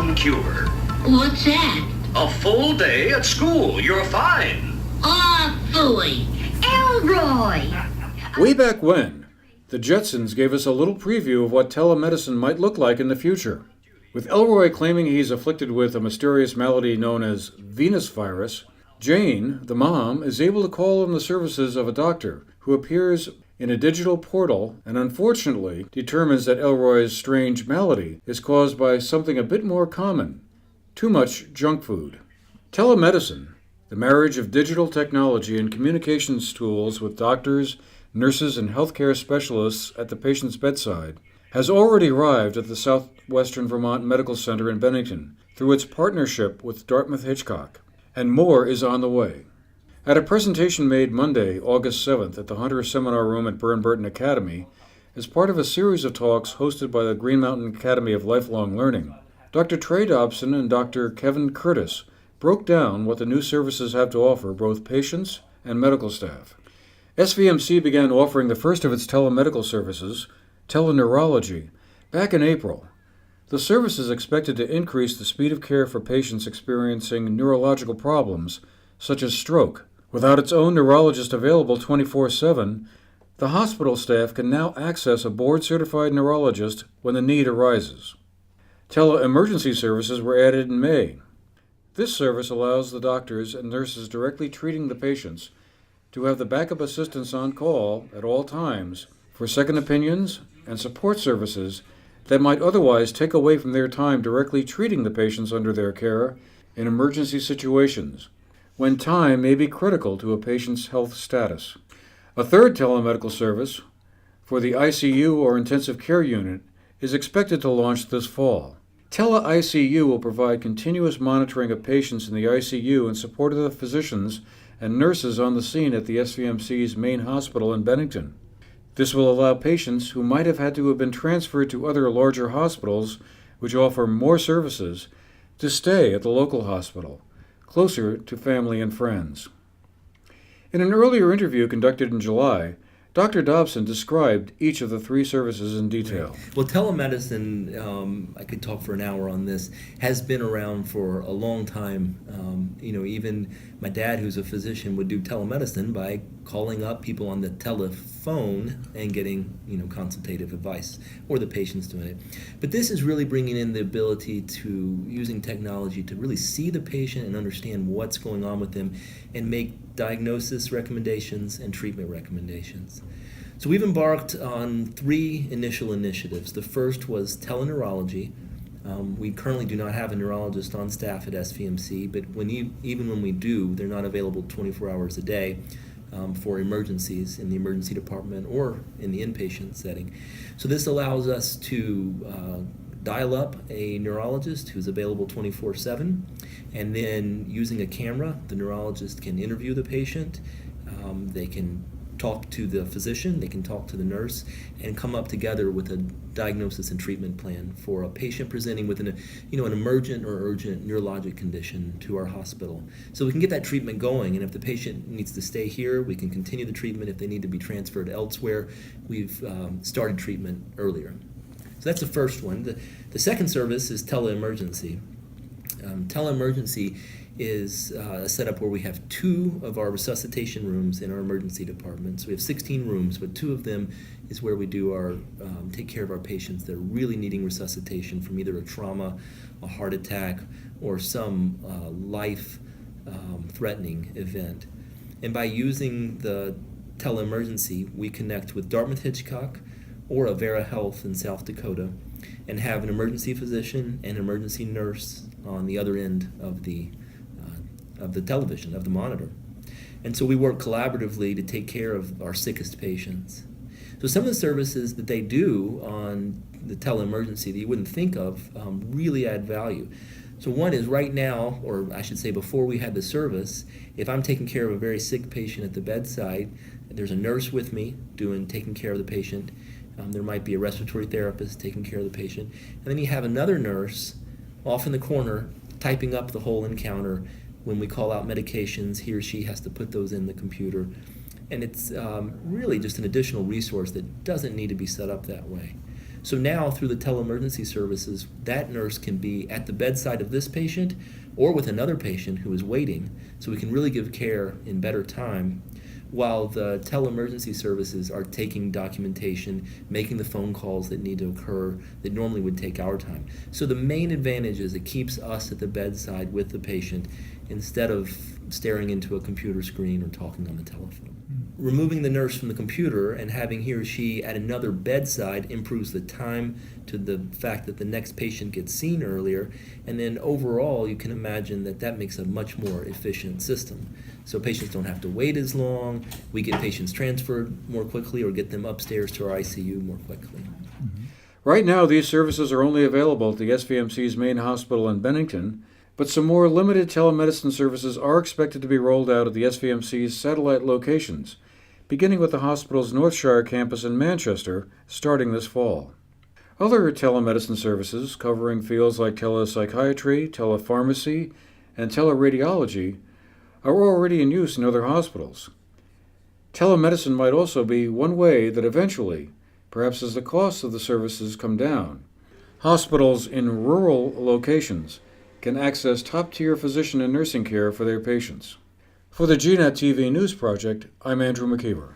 welcome cure. What's that? A full day at school. You're fine. Aw, phooey. Elroy! Way back when, the Jetsons gave us a little preview of what telemedicine might look like in the future. With Elroy claiming he's afflicted with a mysterious malady known as Venus virus, Jane, the mom, is able to call on the services of a doctor who appears in a digital portal and unfortunately determines that Elroy's strange malady is caused by something a bit more common: too much junk food. Telemedicine, the marriage of digital technology and communications tools with doctors, nurses, and healthcare specialists at the patient's bedside, has already arrived at the Southwestern Vermont Medical Center in Bennington through its partnership with Dartmouth-Hitchcock, and more is on the way. At a presentation made Monday, August 7th at the Hunter Seminar Room at Burn Burton Academy, as part of a series of talks hosted by the Green Mountain Academy of Lifelong Learning, Dr. Trey Dobson and Dr. Kevin Curtis broke down what the new services have to offer both patients and medical staff. SVMC began offering the first of its telemedical services, teleneurology, back in April. The service is expected to increase the speed of care for patients experiencing neurological problems, such as stroke. Without its own neurologist available 24/7, the hospital staff can now access a board-certified neurologist when the need arises. Tele-emergency services were added in May. This service allows the doctors and nurses directly treating the patients to have the backup assistance on call at all times for second opinions and support services that might otherwise take away from their time directly treating the patients under their care in emergency situations, when time may be critical to a patient's health status. A third telemedical service for the ICU or intensive care unit is expected to launch this fall. Tele-ICU will provide continuous monitoring of patients in the ICU in support of the physicians and nurses on the scene at the SVMC's main hospital in Bennington. This will allow patients who might have had to have been transferred to other larger hospitals, which offer more services, to stay at the local hospital, closer to family and friends. In an earlier interview conducted in July, Dr. Dobson described each of the three services in detail. Well, telemedicine, I could talk for an hour on this, has been around for a long time. Even my dad, who's a physician, would do telemedicine by calling up people on the telephone and getting, consultative advice, or the patients doing it. But this is really bringing in the ability to, using technology, to really see the patient and understand what's going on with them and make diagnosis recommendations and treatment recommendations. So we've embarked on three initial initiatives. The first was teleneurology. We currently do not have a neurologist on staff at SVMC, but even when we do, they're not available 24 hours a day for emergencies in the emergency department or in the inpatient setting. So this allows us to dial up a neurologist who's available 24/7, and then using a camera, the neurologist can interview the patient. They can talk to the physician, they can talk to the nurse, and come up together with a diagnosis and treatment plan for a patient presenting with an emergent or urgent neurologic condition to our hospital. So we can get that treatment going, and if the patient needs to stay here, we can continue the treatment. If they need to be transferred elsewhere, we've started treatment earlier. So that's the first one. The second service is teleemergency. Teleemergency is a setup where we have two of our resuscitation rooms in our emergency department. So we have 16 rooms, but two of them is where we do our take care of our patients that are really needing resuscitation from either a trauma, a heart attack, or some life-threatening event. And by using the teleemergency, we connect with Dartmouth-Hitchcock or Avera Health in South Dakota and have an emergency physician and emergency nurse on the other end of the television, of the monitor. And so we work collaboratively to take care of our sickest patients. So some of the services that they do on the teleemergency that you wouldn't think of really add value. So one is right now, or I should say before we had the service, if I'm taking care of a very sick patient at the bedside, there's a nurse with me taking care of the patient. There might be a respiratory therapist taking care of the patient. And then you have another nurse off in the corner typing up the whole encounter. When we call out medications, he or she has to put those in the computer. And it's really just an additional resource that doesn't need to be set up that way. So now through the teleemergency services, that nurse can be at the bedside of this patient or with another patient who is waiting, so we can really give care in better time while the teleemergency services are taking documentation, making the phone calls that need to occur that normally would take our time. So the main advantage is it keeps us at the bedside with the patient instead of staring into a computer screen or talking on the telephone. Removing the nurse from the computer and having he or she at another bedside improves the time to the fact that the next patient gets seen earlier, and then overall you can imagine that that makes a much more efficient system. So patients don't have to wait as long, we get patients transferred more quickly or get them upstairs to our ICU more quickly. Right now, these services are only available at the SVMC's main hospital in Bennington, but some more limited telemedicine services are expected to be rolled out at the SVMC's satellite locations, beginning with the hospital's Northshire campus in Manchester, starting this fall. Other telemedicine services, covering fields like telepsychiatry, telepharmacy, and teleradiology, are already in use in other hospitals. Telemedicine might also be one way that eventually, perhaps as the costs of the services come down, hospitals in rural locations can access top-tier physician and nursing care for their patients. For the GNET TV News Project, I'm Andrew McKeever.